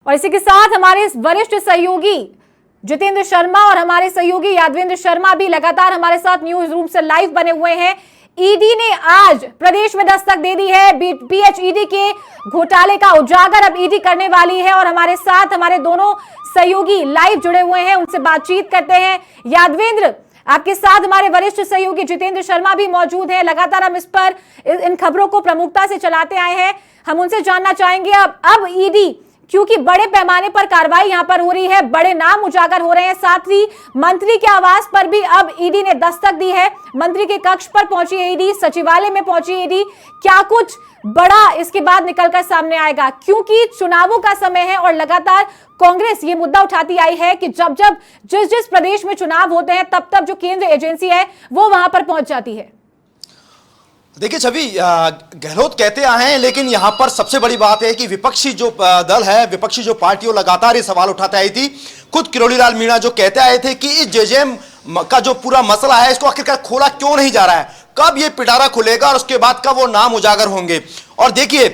और इसी के साथ हमारे वरिष्ठ सहयोगी जितेंद्र शर्मा और हमारे सहयोगी यादवेंद्र शर्मा भी लगातार हमारे साथ न्यूज रूम से लाइव बने हुए हैं। ईडी ने आज प्रदेश में दस्तक दे दी है। पीएचईडी के घोटाले का उजागर अब ईडी करने वाली है और हमारे साथ हमारे दोनों सहयोगी लाइव जुड़े हुए हैं, उनसे बातचीत करते हैं। यादवेंद्र, आपके साथ हमारे वरिष्ठ सहयोगी जितेंद्र शर्मा भी मौजूद हैं। लगातार हम इस पर इन खबरों को प्रमुखता से चलाते आए हैं। हम उनसे जानना चाहेंगे अब ईडी, क्योंकि बड़े पैमाने पर कार्रवाई यहां पर हो रही है, बड़े नाम उजागर हो रहे हैं, साथ ही मंत्री के आवास पर भी अब ईडी ने दस्तक दी है। मंत्री के कक्ष पर पहुंची ईडी, सचिवालय में पहुंची ईडी। क्या कुछ बड़ा इसके बाद निकलकर सामने आएगा? क्योंकि चुनावों का समय है और लगातार कांग्रेस ये मुद्दा उठाती आई है कि जब जिस प्रदेश में चुनाव होते हैं तब जो केंद्र एजेंसी है वो वहां पर पहुंच जाती है। देखिए छवि, गहलोत कहते आए हैं, लेकिन यहां पर सबसे बड़ी बात है कि विपक्षी जो दल है, विपक्षी जो पार्टी, वो लगातार ये सवाल उठाते आई थी। खुद किरोड़ीलाल मीणा जो कहते आए थे कि इस जेजेएम का जो पूरा मसला है इसको आखिरकार खोला क्यों नहीं जा रहा है, कब ये पिटारा खुलेगा और उसके बाद कब वो नाम उजागर होंगे। और देखिए,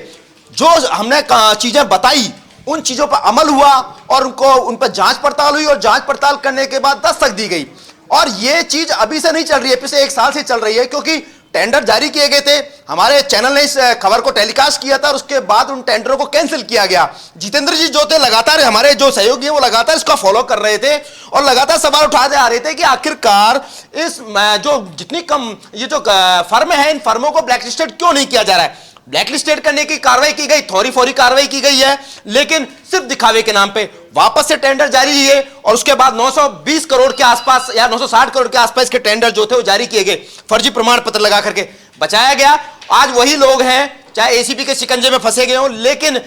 जो हमने चीजें बताई उन चीजों पर अमल हुआ और उन पर जांच पड़ताल हुई और जांच पड़ताल करने के बाद दस्तक दी गई। और ये चीज अभी से नहीं चल रही है, पिछले 1 साल से चल रही है, क्योंकि टेंडर जारी किए गए थे। हमारे चैनल ने इस खबर को टेलीकास्ट किया था और उसके बाद उन टेंडरों को कैंसिल किया गया। जितेंद्र जी जो थे, लगातार हमारे जो सहयोगी हैं वो लगातार इसका फॉलो कर रहे थे और लगातार सवाल उठाते आ रहे थे कि आखिरकार इस जो जितनी कम ये जो फर्म है, इन फर्मों को ब्लैकलिस्टेड क्यों नहीं किया जा रहा है। ब्लैकलिस्टेड करने की कार्रवाई की गई, थोड़ी फोरी कार्रवाई की गई है, लेकिन सिर्फ दिखावे के नाम पे वापस से टेंडर जारी किए और उसके बाद 920 करोड़ के आसपास या 960 करोड़ के आसपास के टेंडर जो थे वो जारी किए गए, फर्जी प्रमाण पत्र लगा करके बचाया गया। आज वही लोग हैं, चाहे एसीबी के शिकंजे में फंसे गए हो, लेकिन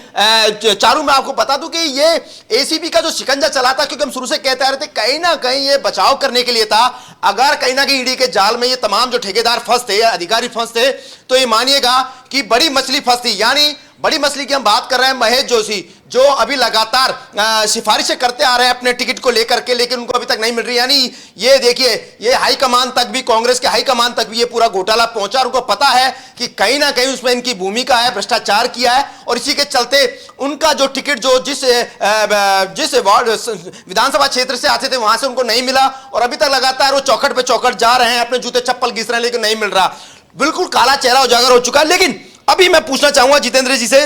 चारू मैं आपको बता दूं कि ये एसीबी का जो शिकंजा चला था, क्योंकि हम शुरू से कहते आ रहे थे कहीं ना कहीं ये बचाव करने के लिए था। अगर कहीं ना कहीं ईडी के जाल में ये तमाम जो ठेकेदार फंसते या अधिकारी फंसते तो ये मानिएगा कि बड़ी मछली फंसती। यानी बड़ी मछली की हम बात कर रहे हैं महेश जोशी, जो अभी लगातार सिफारिशें करते आ रहे हैं अपने टिकट को लेकर के, लेकिन उनको अभी तक नहीं मिल रही। यानी ये देखिए, ये हाईकमान तक भी, कांग्रेस के हाईकमान तक भी ये पूरा घोटाला पहुंचा और उनको पता है कि कहीं ना कहीं उसमें इनकी भूमिका है, भ्रष्टाचार किया है और इसी के चलते उनका जो टिकट जो जिस वार्ड विधानसभा क्षेत्र से आते थे वहां से उनको नहीं मिला और अभी तक लगातार वो चौखट पे चौखट जा रहे हैं, अपने जूते चप्पल घिस रहे हैं, लेकिन नहीं मिल रहा। बिल्कुल काला चेहरा उजागर हो चुका है। लेकिन अभी मैं पूछना चाहूंगा जितेंद्र जी से,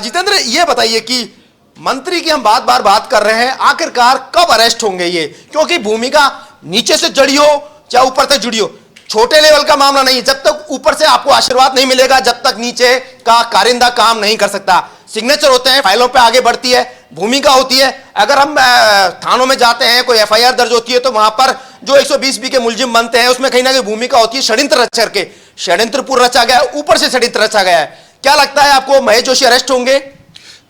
जितेंद्र ये बताइए कि मंत्री की हम बात कर रहे हैं, आखिरकार कब अरेस्ट होंगे ये, क्योंकि भूमिका नीचे से जड़ी हो चाहे ऊपर तक जुड़ी हो, छोटे लेवल का मामला नहीं है। जब तक ऊपर से आपको आशीर्वाद नहीं मिलेगा, जब तक नीचे का कारिंदा काम नहीं कर सकता। सिग्नेचर होते हैं, फाइलों पे आगे बढ़ती है, भूमिका होती है। अगर हम थानों में जाते हैं, कोई एफआईआर दर्ज होती है तो वहां पर जो 120B के मुलजिम बनते हैं उसमें कहीं ना कहीं भूमिका होती है षड्यंत्र रच करके। षड्यंत्रपूर्ण रचा गया है, ऊपर से षड्यंत्र रचा गया है। क्या लगता है आपको, महेश जोशी अरेस्ट होंगे?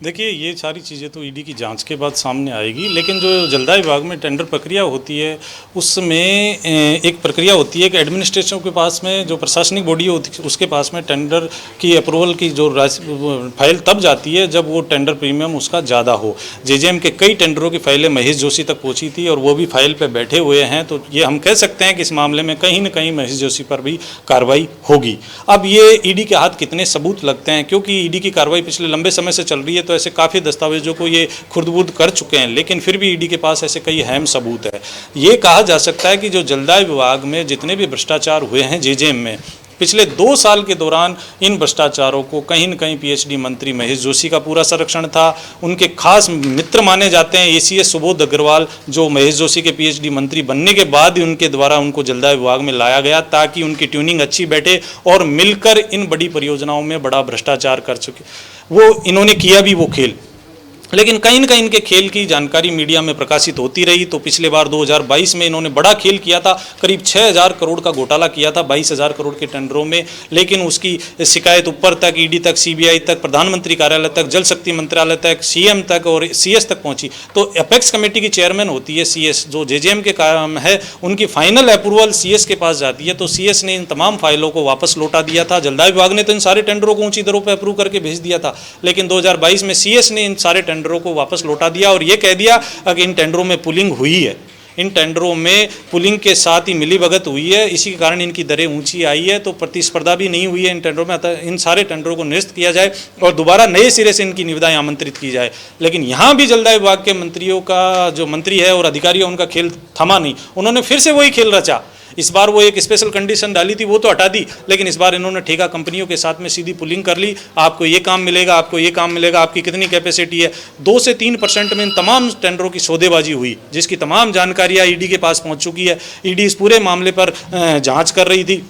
देखिए, ये सारी चीज़ें तो ईडी की जांच के बाद सामने आएगी, लेकिन जो जलदाय विभाग में टेंडर प्रक्रिया होती है उसमें एक प्रक्रिया होती है कि एडमिनिस्ट्रेशन के पास में, जो प्रशासनिक बॉडी होती है उसके पास में टेंडर की अप्रूवल की जो फाइल तब जाती है जब वो टेंडर प्रीमियम उसका ज़्यादा हो। जेजेएम के कई टेंडरों की फाइलें महेश जोशी तक पहुँची थी और वो भी फाइल पर बैठे हुए हैं, तो ये हम कह सकते हैं कि इस मामले में कहीं ना कहीं महेश जोशी पर भी कार्रवाई होगी। अब ये ईडी के हाथ कितने सबूत लगते हैं, क्योंकि ईडी की कार्रवाई पिछले लंबे समय से चल रही है, तो ऐसे काफ़ी दस्तावेजों को ये खुर्द-बुर्द कर चुके हैं, लेकिन फिर भी ईडी के पास ऐसे कई अहम सबूत है। ये कहा जा सकता है कि जो जलदाय विभाग में जितने भी भ्रष्टाचार हुए हैं जेजेएम में, पिछले 2 साल के दौरान इन भ्रष्टाचारों को कहीं न कहीं पीएचडी मंत्री महेश जोशी का पूरा संरक्षण था। उनके खास मित्र माने जाते हैं एसीएस सुबोध अग्रवाल, जो महेश जोशी के पीएचडी मंत्री बनने के बाद ही उनके द्वारा उनको जलदाय विभाग में लाया गया ताकि उनकी ट्यूनिंग अच्छी बैठे और मिलकर इन बड़ी परियोजनाओं में बड़ा भ्रष्टाचार कर चुके। वो इन्होंने किया भी वो खेल, लेकिन कहीं न कहीं इनके खेल की जानकारी मीडिया में प्रकाशित होती रही। तो पिछले बार 2022 में इन्होंने बड़ा खेल किया था, करीब 6000 करोड़ का घोटाला किया था 22000 करोड़ के टेंडरों में, लेकिन उसकी शिकायत ऊपर तक, ईडी तक, सीबीआई तक, प्रधानमंत्री कार्यालय तक, जल शक्ति मंत्रालय तक, सीएम तक और सीएस तक पहुंची। तो अपेक्स कमेटी की चेयरमैन होती है सीएस, जो जेजेएम के काम है, उनकी फाइनल अप्रूवल सीएस के पास जाती है। तो सीएस ने इन तमाम फाइलों को वापस लौटा दिया था। जलदाय विभाग ने तो इन सारे टेंडरों को ऊंची दरों पर अप्रूव करके भेज दिया था, लेकिन 2022 में सीएस ने इन सारे टेंडरों को वापस लौटा दिया और ये कह दिया कि इन टेंडरों में पुलिंग हुई है। इन टेंडरों में पुलिंग के साथ ही मिलीभगत हुई है, इसी के कारण इनकी दरें ऊंची आई है। तो प्रतिस्पर्धा भी नहीं हुई है इन टेंडरों में, अतः इन सारे टेंडरों को निरस्त किया जाए और दोबारा नए सिरे से इनकी निविदाएं आमंत्रित की जाए। लेकिन यहाँ भी जलदाय विभाग के मंत्रियों का, जो मंत्री है और अधिकारी है, उनका खेल थमा नहीं, उन्होंने फिर से वही खेल रचा। इस बार वो एक स्पेशल कंडीशन डाली थी, वो तो हटा दी, लेकिन इस बार इन्होंने ठेका कंपनियों के साथ में सीधी पुलिंग कर ली। आपको ये काम मिलेगा, आपको ये काम मिलेगा, आपकी कितनी कैपेसिटी है। 2 से 3% में इन तमाम टेंडरों की सौदेबाजी हुई, जिसकी तमाम जानकारियां ईडी के पास पहुंच चुकी है। ईडी इस पूरे मामले पर जांच कर रही थी।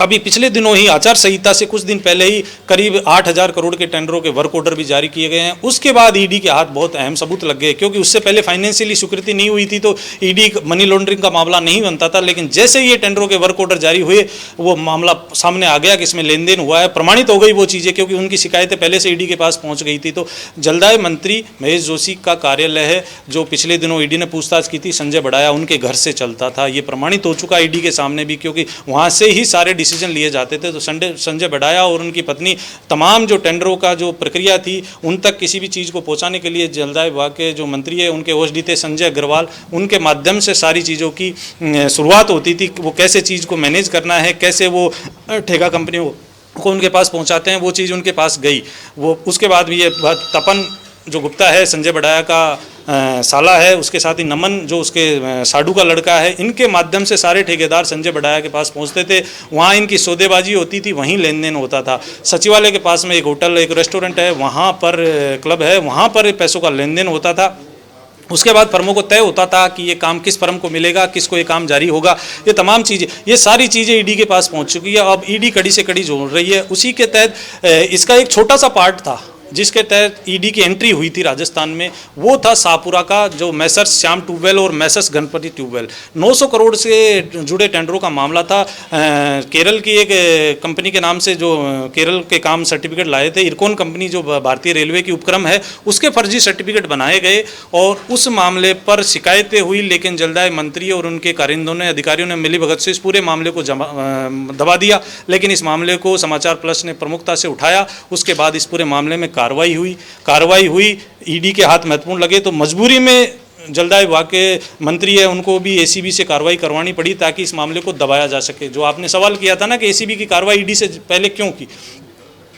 अभी पिछले दिनों ही आचार संहिता से कुछ दिन पहले ही करीब 8,000 करोड़ के टेंडरों के वर्क ऑर्डर भी जारी किए गए हैं। उसके बाद ईडी के हाथ बहुत अहम सबूत लग गए, क्योंकि उससे पहले फाइनेंशियली स्वीकृति नहीं हुई थी, तो ईडी मनी लॉन्ड्रिंग का मामला नहीं बनता था। लेकिन जैसे ही ये टेंडरों के वर्क ऑर्डर जारी हुए, वो मामला सामने आ गया कि इसमें लेन देन हुआ है, प्रमाणित हो गई वो चीज़ें, क्योंकि उनकी शिकायतें पहले से ईडी के पास पहुँच गई थी। तो जलदाय मंत्री महेश जोशी का कार्यालय है, जो पिछले दिनों ईडी ने पूछताछ की थी, संजय बड़ाया उनके घर से चलता था। ये प्रमाणित हो चुका ईडी के सामने भी, क्योंकि वहाँ से ही सारे डिसीजन लिए जाते थे। तो संजय बड़ाया और उनकी पत्नी तमाम जो टेंडरों का जो प्रक्रिया थी, उन तक किसी भी चीज़ को पहुंचाने के लिए जलदाय विभाग के जो मंत्री है, उनके ओएसडी थे संजय अग्रवाल, उनके माध्यम से सारी चीज़ों की शुरुआत होती थी। वो कैसे चीज़ को मैनेज करना है, कैसे वो ठेका कंपनियों को उनके पास पहुंचाते हैं, वो चीज़ उनके पास गई। वो उसके बाद भी ये तपन जो गुप्ता है, संजय बड़ाया का साला है, उसके साथ ही नमन जो उसके साडू का लड़का है, इनके माध्यम से सारे ठेकेदार संजय बड़ाया के पास पहुंचते थे। वहाँ इनकी सौदेबाजी होती थी, वहीं लेन देन होता था। सचिवालय के पास में एक होटल, एक रेस्टोरेंट है, वहाँ पर क्लब है, वहाँ पर पैसों का लेन देन होता था। उसके बाद फर्मों को तय होता था कि ये काम किस फर्म को मिलेगा, किसको ये काम जारी होगा। ये तमाम चीज़ें, ये सारी चीज़ें ईडी के पास पहुंच चुकी है। अब ईडी कड़ी से कड़ी जोड़ रही है। उसी के तहत इसका एक छोटा सा पार्ट था जिसके तहत ईडी की एंट्री हुई थी राजस्थान में, वो था शाहपुरा का जो मैसर्स श्याम ट्यूबवेल और मैसर्स गणपति ट्यूबवेल, 900 करोड़ से जुड़े टेंडरों का मामला था। केरल की एक कंपनी के नाम से जो केरल के काम सर्टिफिकेट लाए थे, इरकोन कंपनी जो भारतीय रेलवे की उपक्रम है, उसके फर्जी सर्टिफिकेट बनाए गए और उस मामले पर शिकायतें हुई। लेकिन जलदाय मंत्री और उनके कारिंदों ने, अधिकारियों ने मिलीभगत से इस पूरे मामले को दबा दिया। लेकिन इस मामले को समाचार प्लस ने प्रमुखता से उठाया। उसके बाद इस पूरे मामले में कार्रवाई हुई। ईडी के हाथ महत्वपूर्ण लगे, तो मजबूरी में जलदाय विभाग के मंत्री है, उनको भी एसीबी से कार्रवाई करवानी पड़ी ताकि इस मामले को दबाया जा सके। जो आपने सवाल किया था ना कि एसीबी की कार्रवाई ईडी से पहले क्यों की,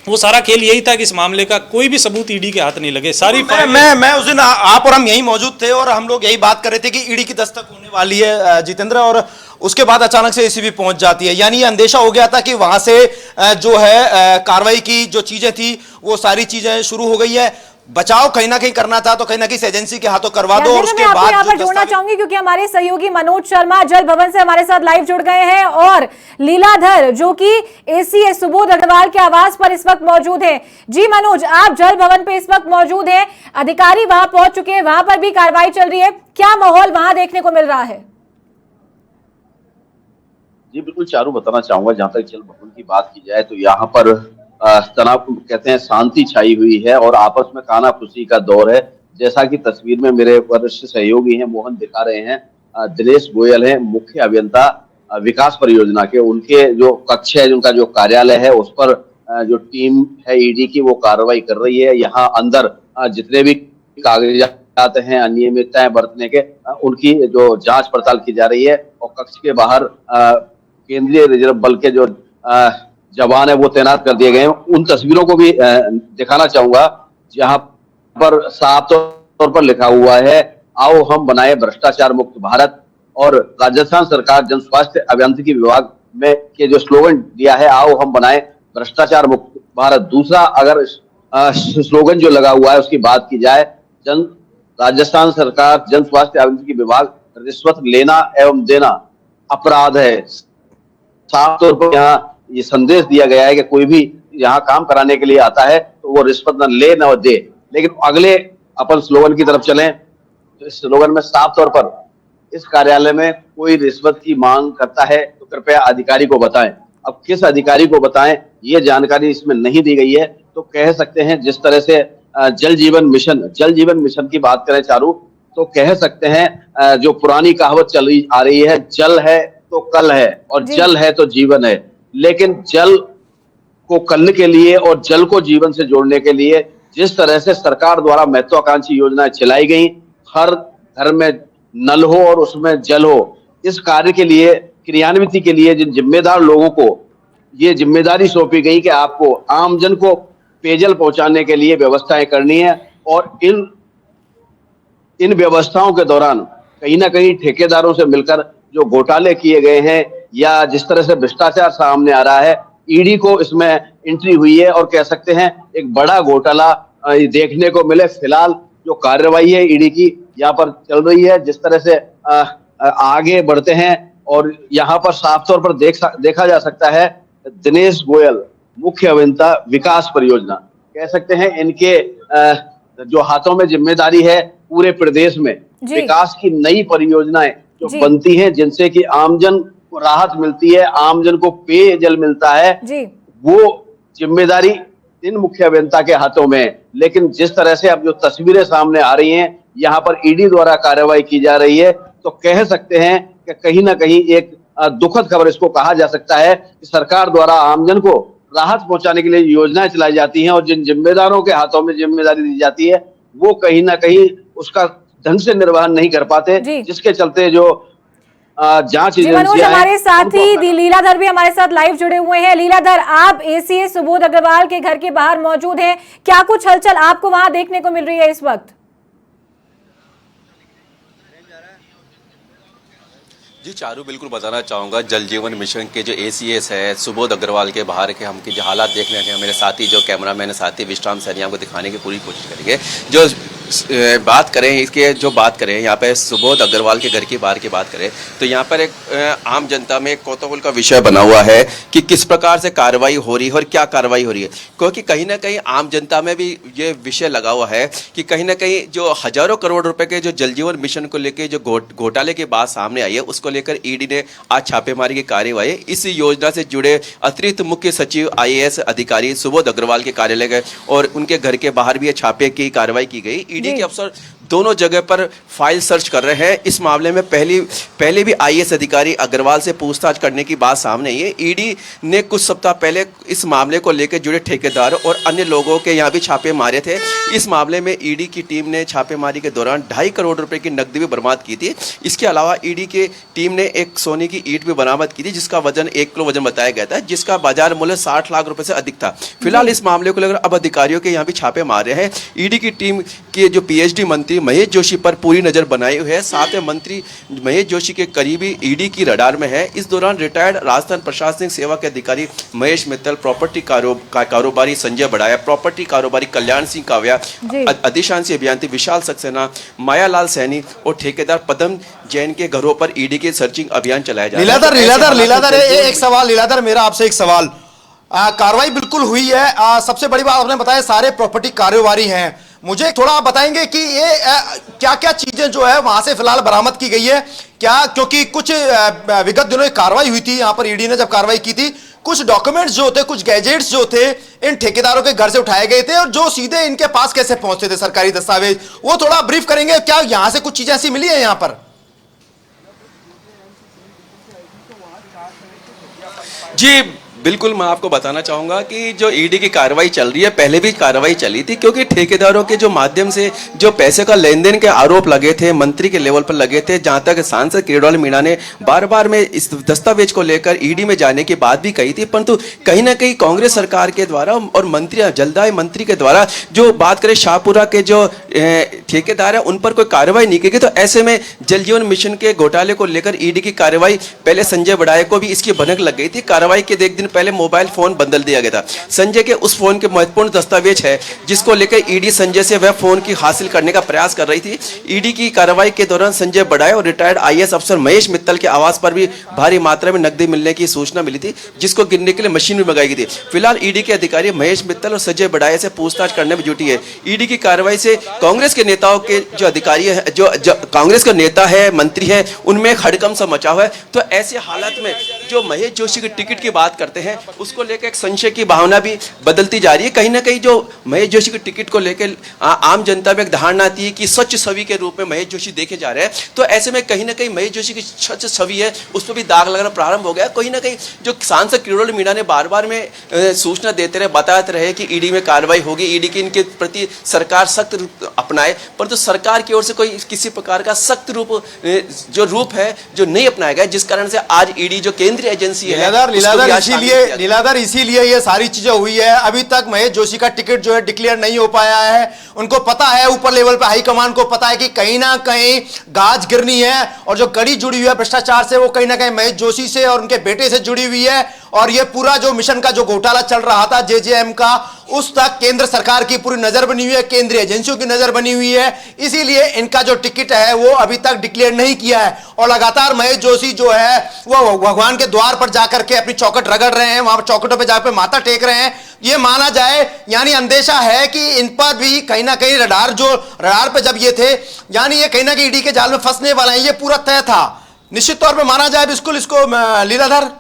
वो सारा खेल यही था कि इस मामले का कोई भी सबूत ईडी के हाथ नहीं लगे। सारी मैं उस दिन आप और हम यही मौजूद थे और हम लोग यही बात कर रहे थे कि ईडी की दस्तक होने वाली है जितेंद्र, और उसके बाद अचानक से एसीबी पहुंच जाती है। यानी ये अंदेशा हो गया था कि वहां से जो है कार्रवाई की जो चीजें थी वो सारी चीजें शुरू हो गई है। बचाव कहीं ना कहीं करना था तो कहीं ना कहीं एजेंसी के हाथों करवा दो। और उसके बाद यहाँ पर जोड़ना चाहूंगी क्योंकि हमारे सहयोगी मनोज शर्मा जल भवन से हमारे साथ लाइव जुड़ गए हैं और लीलाधर जो कि एसीएस सुबोध अग्रवाल के आवास पर इस वक्त मौजूद है। जी मनोज, आप जल भवन पे इस वक्त मौजूद हैं, अधिकारी वहां पहुंच चुके हैं, वहां पर भी कार्रवाई चल रही है, क्या माहौल वहां देखने को मिल रहा है? जी बिल्कुल चारू, बताना चाहूंगा जहां तक जल भवन की बात की जाए तो यहाँ पर तनाव कहते हैं शांति छाई हुई है और आपस में कानाफूसी का दौर है। जैसा कि तस्वीर में मेरे वरिष्ठ सहयोगी हैं मोहन दिखा रहे हैं, दिनेश गोयल हैं मुख्य अभियंता विकास परियोजना के, उनके जो कक्ष है, उनका जो कार्यालय है, उस पर जो टीम है ईडी की वो कार्रवाई कर रही है। यहाँ अंदर जितने भी कागजात हैं अनियमितताएं बरतने के, उनकी जो जांच पड़ताल की जा रही है और कक्ष के बाहर केंद्रीय रिजर्व बल के जो जवान है वो तैनात कर दिए गए हैं। उन तस्वीरों को भी दिखाना चाहूंगा जहां पर साफ तौर पर लिखा हुआ है, आओ हम बनाए भ्रष्टाचार मुक्त भारत, और राजस्थान सरकार जन स्वास्थ्य अभियांत्रिकी विभाग में के जो स्लोगन दिया है, आओ हम बनाए भ्रष्टाचार मुक्त भारत। दूसरा अगर स्लोगन जो लगा हुआ है उसकी बात की जाए, राजस्थान सरकार जन स्वास्थ्य अभियांत्रिकी विभाग, रिश्वत लेना एवं देना अपराध है। साफ तौर पर यहाँ ये संदेश दिया गया है कि कोई भी यहाँ काम कराने के लिए आता है तो वो रिश्वत न ले न दे। लेकिन अगले अपन स्लोगन की तरफ चलें तो इस स्लोगन में साफ तौर पर इस कार्यालय में कोई रिश्वत की मांग करता है तो कृपया अधिकारी को बताएं। अब किस अधिकारी को बताएं ये जानकारी इसमें नहीं दी गई है। तो कह सकते हैं जिस तरह से जल जीवन मिशन की बात करें चारू, तो कह सकते हैं जो पुरानी कहावत चली आ रही है, जल है तो कल है और जल है तो जीवन है। लेकिन जल को कल के लिए और जल को जीवन से जोड़ने के लिए जिस तरह से सरकार द्वारा महत्वाकांक्षी योजनाएं चलाई गई, हर घर में नल हो और उसमें जल हो। इस कार्य के लिए, क्रियान्विति के लिए जिन जिम्मेदार लोगों को ये जिम्मेदारी सौंपी गई कि आपको आमजन को पेयजल पहुंचाने के लिए व्यवस्थाएं करनी है, और इन व्यवस्थाओं के दौरान कहीं ना कहीं ठेकेदारों से मिलकर जो घोटाले किए गए हैं या जिस तरह से भ्रष्टाचार सामने आ रहा है, ईडी को इसमें एंट्री हुई है और कह सकते हैं एक बड़ा घोटाला देखने को मिले। फिलहाल जो कार्रवाई है ईडी की यहाँ पर चल रही है, जिस तरह से आगे बढ़ते हैं, और यहाँ पर साफ तौर पर देखा जा सकता है दिनेश गोयल, मुख्य अभियंता विकास परियोजना, कह सकते हैं इनके जो हाथों में जिम्मेदारी है पूरे प्रदेश में विकास की नई परियोजनाएं जो बनती हैं, जिनसे कि आमजन को राहत मिलती है, आमजन को पेयजल मिलता है, वो जिम्मेदारी इन मुख्य अभियंता के हाथों में है। लेकिन जिस तरह से अब जो तस्वीरें सामने आ रही हैं, यहाँ पर ईडी द्वारा कार्रवाई की जा रही है, तो कह सकते हैं कि कहीं ना कहीं एक दुखद खबर इसको कहा जा सकता है कि सरकार द्वारा आमजन को राहत पहुंचाने के लिए योजनाएं चलाई जाती हैं, और जिन जिम्मेदारों के हाथों में जिम्मेदारी दी जाती है वो कहीं ना कहीं उसका ढंग से निर्वहन नहीं कर पाते, जिसके चलते जो जांच एजेंसियां हमारे साथ ही लीलाधर भी हमारे साथ लाइव जुड़े हुए हैं। लीलाधर, आप एसीएस सुबोध अग्रवाल के घर के बाहर मौजूद हैं, क्या कुछ हलचल आपको वहां देखने को मिल रही है इस वक्त? जी चारू, बिल्कुल बताना चाहूँगा, जल जीवन मिशन के जो एसीएस है सुबोध अग्रवाल के बाहर के हम जो हालात देखने के मेरे साथी जो कैमरामैन साथी विश्राम सैनी आपको दिखाने की पूरी कोशिश करेंगे। जो बात करें इसके, जो बात करें यहाँ पे सुबोध अग्रवाल के घर के बाहर की बात करें तो यहाँ पर एक आम जनता में एक कौतूहल का विषय बना हुआ है कि किस प्रकार से कार्रवाई हो रही है और क्या कार्रवाई हो रही है, क्योंकि कहीं ना कहीं आम जनता में भी ये विषय लगा हुआ है कि कहीं ना कहीं जो हजारों करोड़ रुपए के जो जल जीवन मिशन को लेकर जो घोटाले की बात सामने आई है, उसको लेकर ईडी ने आज छापेमारी की कार्यवाही इस योजना से जुड़े अतिरिक्त मुख्य सचिव IAS अधिकारी सुबोध अग्रवाल के कार्यालय गए और उनके घर के बाहर भी छापे की कार्रवाई की गई। ईडी के अफसर दोनों जगह पर फाइल सर्च कर रहे हैं। इस मामले में पहले भी IAS अधिकारी अग्रवाल से पूछताछ करने की बात सामने आई है। ईडी ने कुछ सप्ताह पहले इस मामले को लेकर जुड़े ठेकेदार और अन्य लोगों के यहाँ भी छापे मारे थे। इस मामले में ईडी की टीम ने छापेमारी के दौरान 2.5 करोड़ रुपए की नकदी भी बरामद की थी। इसके अलावा ईडी की टीम ने एक सोने की ईंट भी बरामद की थी, जिसका वजन 1 किलो वजन बताया गया था, जिसका बाजार मूल्य 60 लाख रुपए से अधिक था। फिलहाल इस मामले को लेकर अब अधिकारियों के यहाँ भी छापे मारे हैं। ईडी की टीम के जो PhD मंत्री महेश जोशी पर पूरी नजर बनाई हुई है। साथ में मंत्री महेश जोशी के करीबी ईडी की रडार में है। इस दौरान रिटायर्ड राजस्थान प्रशासनिक सेवा के अधिकारी महेश मित्तल, प्रॉपर्टी कारोबारी संजय बड़ाया, प्रॉपर्टी कारोबारी कल्याण सिंह काव्या, अधिशांशी अभियंता विशाल सक्सेना, मायालाल सैनी और ठेकेदार पदम जैन के घरों पर ईडी के सर्चिंग अभियान चलाया जा रहा है। लीलाधर एक सवाल, लीलाधर मेरा आपसे एक सवाल, कार्रवाई बिल्कुल हुई है, सबसे बड़ी बात आपने बताया सारे प्रॉपर्टी कारोबारी हैं, मुझे थोड़ा आप बताएंगे कि ये क्या क्या चीजें जो है वहां से फिलहाल बरामद की गई है क्या, क्योंकि कुछ विगत दिनों कार्रवाई हुई थी यहाँ पर ईडी ने जब कार्रवाई की थी, कुछ डॉक्यूमेंट्स जो थे, कुछ गैजेट्स जो थे इन ठेकेदारों के घर से उठाए गए थे और जो सीधे इनके पास कैसे पहुंचते थे सरकारी दस्तावेज, वो थोड़ा ब्रीफ करेंगे क्या यहां से कुछ चीजें ऐसी मिली है यहाँ पर? जी बिल्कुल, मैं आपको बताना चाहूँगा कि जो ईडी की कार्रवाई चल रही है, पहले भी कार्रवाई चली थी, क्योंकि ठेकेदारों के जो माध्यम से जो पैसे का लेन देन के आरोप लगे थे, मंत्री के लेवल पर लगे थे, जहाँ तक सांसद किरोड़ीलाल मीणा ने बार बार में इस दस्तावेज को लेकर ईडी में जाने की बात भी कही थी, परंतु कहीं ना कहीं कांग्रेस सरकार के द्वारा और मंत्री जलदाय मंत्री के द्वारा जो बात करें शाहपुरा के जो ठेकेदार है उन पर कोई कार्रवाई नहीं की गई। तो ऐसे में जल जीवन मिशन के घोटाले को लेकर ईडी की कार्रवाई, पहले संजय बड़ाए को भी इसकी भनक लग गई थी। कार्रवाई के एक दिन पहले मोबाइल फोन बदल दिया गया था। संजय के उस फोन के महत्वपूर्ण दस्तावेज है जिसको लेकर ईडी संजय से वह फोन की हासिल करने का प्रयास कर रही थी। ईडी की कार्रवाई के दौरान संजय बड़ाए और रिटायर्ड IAS अफसर महेश मित्तल के आवास पर भी भारी मात्रा में नकदी मिलने की सूचना मिली थी, जिसको गिनने के लिए मशीन भी मंगाई गई थी। फिलहाल ईडी के अधिकारी महेश मित्तल और संजय बड़ाए से पूछताछ करने में जुटी है। ईडी की कार्रवाई से कांग्रेस के नेताओं के जो अधिकारी है, जो कांग्रेस का नेता है, मंत्री है, उनमें हड़कंप सा मचा हुआ है। तो ऐसे हालात में जो महेश जोशी की टिकट की बात करते हैं उसको लेकर एक संशय की भावना भी बदलती जा रही है। कहीं ना कहीं जो महेश जोशी की टिकट को लेकर आम जनता में एक धारणा आती है कि स्वच्छ छवि के रूप में महेश जोशी देखे जा रहे हैं, तो ऐसे में कहीं ना कहीं महेश जोशी की स्वच्छ छवि है उस पर भी दाग लगना प्रारंभ हो गया। कहीं ना कहीं जो सांसद किरोड़ी मीणा ने बार बार में सूचना देते रहे, बताते रहे कि ईडी में कार्रवाई होगी, ईडी की इनके प्रति सरकार सख्त रूप अपनाए, परंतु सरकार की ओर से कोई किसी प्रकार का सख्त रूप है जो नहीं अपनाया गया, जिस कारण से आज ईडी जो केंद्रीय एजेंसी है लीलाधर इसीलिए ये सारी चीजें हुई है। अभी तक महेश जोशी का टिकट जो है डिक्लेयर नहीं हो पाया है। उनको पता है, ऊपर लेवल पे हाईकमान को पता है कि कहीं ना कहीं गाज गिरनी है, और जो कड़ी जुड़ी हुई है भ्रष्टाचार से वो कहीं ना कहीं महेश जोशी से और उनके बेटे से जुड़ी हुई है। और ये पूरा जो मिशन का जो घोटाला चल रहा था जेजेएम का, उस तक केंद्र सरकार की पूरी नजर बनी हुई है, केंद्रीय एजेंसियों की नजर बनी हुई है। इसीलिए इनका जो टिकट है वो अभी तक डिक्लेयर नहीं किया है, और लगातार महेश जोशी जो है वो भगवान के द्वार पर जाकर के अपनी चौखट रगड़ रहे हैं, वहां चौखटों पर जाकर माथा टेक रहे हैं। ये माना जाए, यानी अंदेशा है कि इन पर भी कहीं ना कहीं रडार पे जब ये थे, यानी ये कहीं ना कहीं ईडी के जाल में फंसने वाले हैं, ये पूरा तय था निश्चित तौर पे माना जाए बिल्कुल इसको। लीलाधर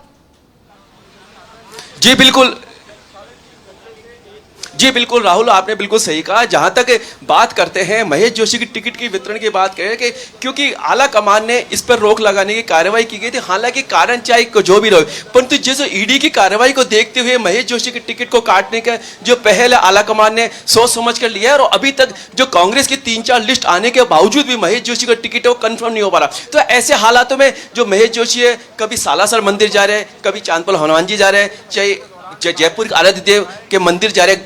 जी बिल्कुल राहुल, आपने बिल्कुल सही कहा। जहां तक बात करते हैं महेश जोशी की टिकट की वितरण की बात करें कि क्योंकि आला कमान ने इस पर रोक लगाने की कार्रवाई की गई थी, हालांकि कारण चाहे जो भी रहे, परंतु जिस ईडी की कार्रवाई को देखते हुए महेश जोशी की टिकट को काटने का जो पहल आला कमान ने सोच समझ कर लिया है, और अभी तक जो कांग्रेस की 3-4 लिस्ट आने के बावजूद भी महेश जोशी का टिकट है वो कंफर्म नहीं हो पा रहा। तो ऐसे हालातों में जो महेश जोशी है, कभी सालासर मंदिर जा रहे हैं, कभी चांदपल हनुमान जी जा रहे हैं, चाहे जयपुर आराध्य देव के मंदिर जा रहे,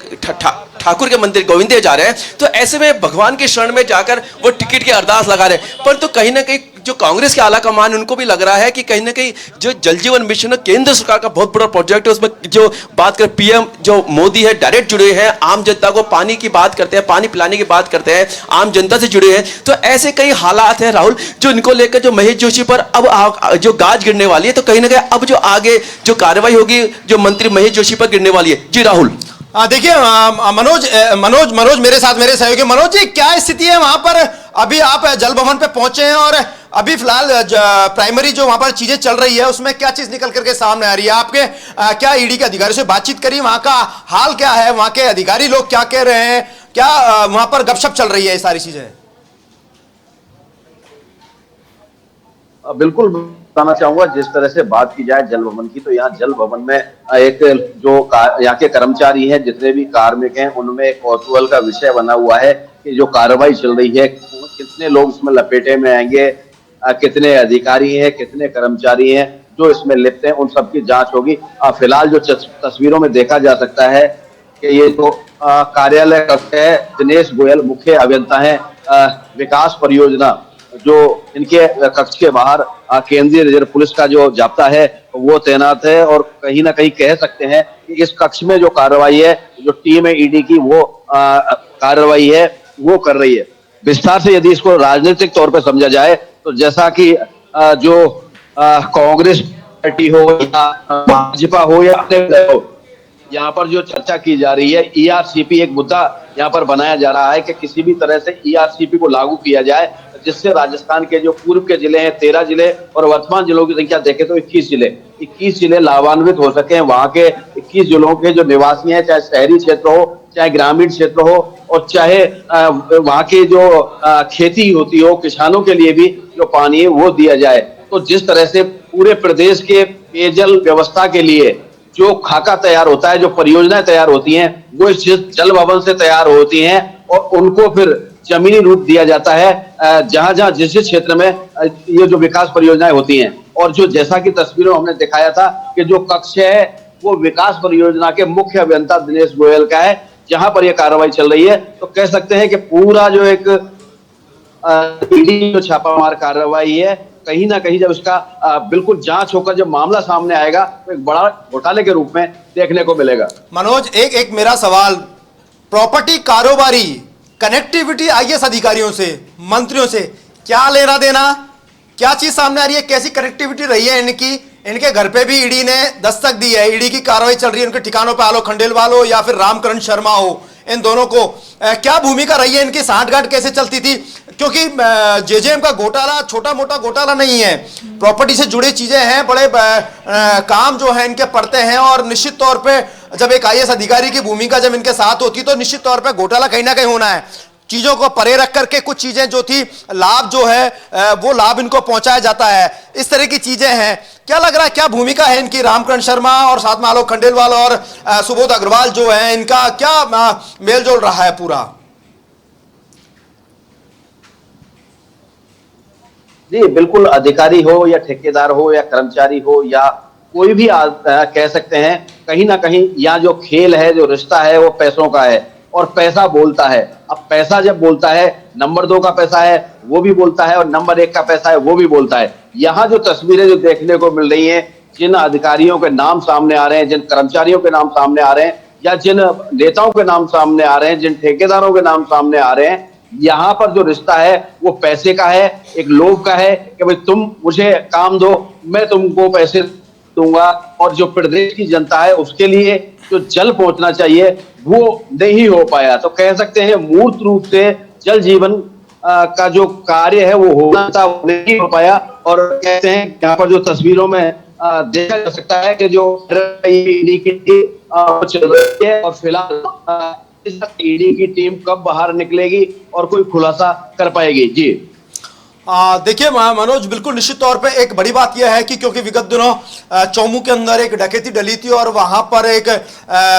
ठाकुर के मंदिर गोविंद देव जा रहे हैं, तो ऐसे में भगवान के शरण में जाकर वो टिकट की अरदास लगा रहे हैं। परंतु कहीं ना कहीं जो कांग्रेस के आला कमान उनको भी लग रहा है कि कहीं ना कहीं जो जल जीवन मिशन केंद्र सरकार का बहुत बड़ा प्रोजेक्ट है, उसमें जो बात कर पीएम जो मोदी है डायरेक्ट जुड़े हैं, आम जनता को पानी की बात करते हैं, पानी पिलाने की बात करते हैं, आम जनता से जुड़े हैं। तो ऐसे कई हालात हैं राहुल जो इनको लेकर जो महेश जोशी पर अब जो गाज गिरने वाली है, तो कहीं ना कहीं अब जो आगे जो कार्रवाई होगी जो मंत्री महेश जोशी पर गिरने वाली है। जी राहुल। देखिए मनोज मेरे साथ, मेरे सहयोगी मनोज जी, क्या स्थिति है वहां पर? अभी आप जल भवन पे पहुंचे हैं और अभी फिलहाल प्राइमरी जो वहां पर चीजें चल रही है उसमें क्या चीज निकल करके सामने आ रही है? आपके क्या ईडी के अधिकारियों से बातचीत करी? वहां का हाल क्या है? वहां के अधिकारी लोग क्या कह रहे हैं? क्या वहां पर गपशप चल रही है? ये सारी चीजें बिल्कुल बताना चाहूंगा। जिस तरह से बात की जाए जल भवन की, तो यहाँ जल भवन में एक जो यहाँ के कर्मचारी हैं, जितने भी कार्मिक हैं, उनमें एक कौतूहल का विषय बना हुआ है कि जो कार्रवाई चल रही है कितने लोग इसमें लपेटे में आएंगे, कितने अधिकारी हैं, कितने कर्मचारी हैं जो इसमें लिप्त हैं, उन सबकी जांच होगी। फिलहाल जो तस्वीरों में देखा जा सकता है कि ये जो कार्यालय कक्ष है, दिनेश गोयल मुख्य अभियंता है विकास परियोजना, जो इनके कक्ष के बाहर केंद्रीय रिजर्व पुलिस का जो जाब्ता है वो तैनात है, और कहीं ना कहीं कह सकते हैं कि इस कक्ष में जो कार्रवाई है, जो टीम है ईडी की वो कार्रवाई है वो कर रही है। विस्तार से यदि इसको राजनीतिक तौर पे समझा जाए, तो जैसा कि जो कांग्रेस पार्टी हो या भाजपा हो या हो, यहाँ पर जो चर्चा की जा रही है, ईआरसीपी एक मुद्दा यहाँ पर बनाया जा रहा है कि किसी भी तरह से ईआरसीपी को लागू किया जाए, जिससे राजस्थान के जो पूर्व के जिले हैं 13 जिले और वर्तमान जिलों की संख्या देखें तो 21 जिले लाभान्वित हो सके। वहां के 21 जिलों के जो निवासी हैं, चाहे शहरी क्षेत्र हो चाहे ग्रामीण क्षेत्र हो, और चाहे वहां की जो खेती होती हो, किसानों के लिए भी जो पानी है वो दिया जाए। तो जिस तरह से पूरे प्रदेश के पेयजल व्यवस्था के लिए जो खाका तैयार होता है, जो परियोजनाएं तैयार होती हैं, वो इस जल भवन से तैयार होती हैं, और उनको फिर जमीनी रूप दिया जाता है जहां जहां जिस क्षेत्र में ये जो विकास परियोजनाएं होती हैं। और जो जैसा कि तस्वीरों में हमने दिखाया था कि जो कक्ष है वो विकास परियोजना के मुख्य अभियंता दिनेश गोयल का है, जहां पर यह कार्रवाई चल रही है। तो कह सकते हैं कि पूरा जो एक ईडी जो छापामार कार्रवाई है, कहीं ना कहीं जब इसका बिल्कुल जांच होकर जब मामला सामने आएगा तो एक बड़ा घोटाले के रूप में देखने को मिलेगा। मनोज, एक मेरा सवाल, प्रॉपर्टी कारोबारी कनेक्टिविटी आईएएस अधिकारियों से, मंत्रियों से क्या लेना देना? क्या चीज सामने आ रही है? कैसी कनेक्टिविटी रही है इनकी? इनके घर पे भी ईडी ने दस्तक दी है, ईडी की कार्रवाई चल रही है, उनके ठिकानों पे आलोक खंडेलवाल हो या फिर रामकरण शर्मा हो, इन दोनों को, क्या भूमिका रही है इनकी, सांठगांठ कैसे चलती थी? क्योंकि जेजेएम का घोटाला छोटा मोटा घोटाला नहीं है, प्रॉपर्टी से जुड़ी चीजें हैं, बड़े काम जो है इनके पड़ते हैं, और निश्चित तौर पे जब एक आईएएस अधिकारी की भूमिका जब इनके साथ होती तो निश्चित तौर पे घोटाला कहीं ना कहीं होना है। चीजों को परे रख करके कुछ चीजें जो थी लाभ जो है वो लाभ इनको पहुंचाया जाता है, इस तरह की चीजें हैं। क्या लग रहा है, क्या भूमिका है इनकी, रामकरण शर्मा और साथ में आलोक खंडेलवाल और सुबोध अग्रवाल जो है, इनका क्या मेल जोल रहा है पूरा? जी बिल्कुल, अधिकारी हो या ठेकेदार हो या कर्मचारी हो या कोई भी कह सकते हैं, कहीं ना कहीं यहाँ जो खेल है, जो रिश्ता है, वो पैसों का है और पैसा बोलता है। अब पैसा जब बोलता है, नंबर 2 का पैसा है वो भी बोलता है और नंबर 1 का पैसा है वो भी बोलता है। यहाँ जो तस्वीरें जो देखने को मिल रही हैं, जिन अधिकारियों के नाम सामने आ रहे हैं, जिन कर्मचारियों के नाम सामने आ रहे हैं, या जिन नेताओं के नाम सामने आ रहे हैं, जिन ठेकेदारों के नाम सामने आ रहे हैं, यहाँ पर जो रिश्ता है वो पैसे का है, एक लोभ का है कि भाई तुम मुझे काम दो, मैं तुमको पैसे दूंगा, और जो प्रदेश की जनता है उसके लिए जो जल पहुंचना चाहिए वो नहीं हो पाया। तो कह सकते हैं मूर्त रूप से जल जीवन का जो कार्य है वो होना था, वो नहीं हो पाया। और कहते हैं यहाँ पर जो तस्वीरों में देखा जा सकता है कि जो ईडी की टीम चल रही है, और फिलहाल ईडी की टीम कब बाहर निकलेगी और कोई खुलासा कर पाएगी। जी देखिए मनोज, बिल्कुल निश्चित तौर पे एक बड़ी बात यह है कि क्योंकि विगत दिनों चौमू के अंदर एक डकैती डली थी और वहां पर एक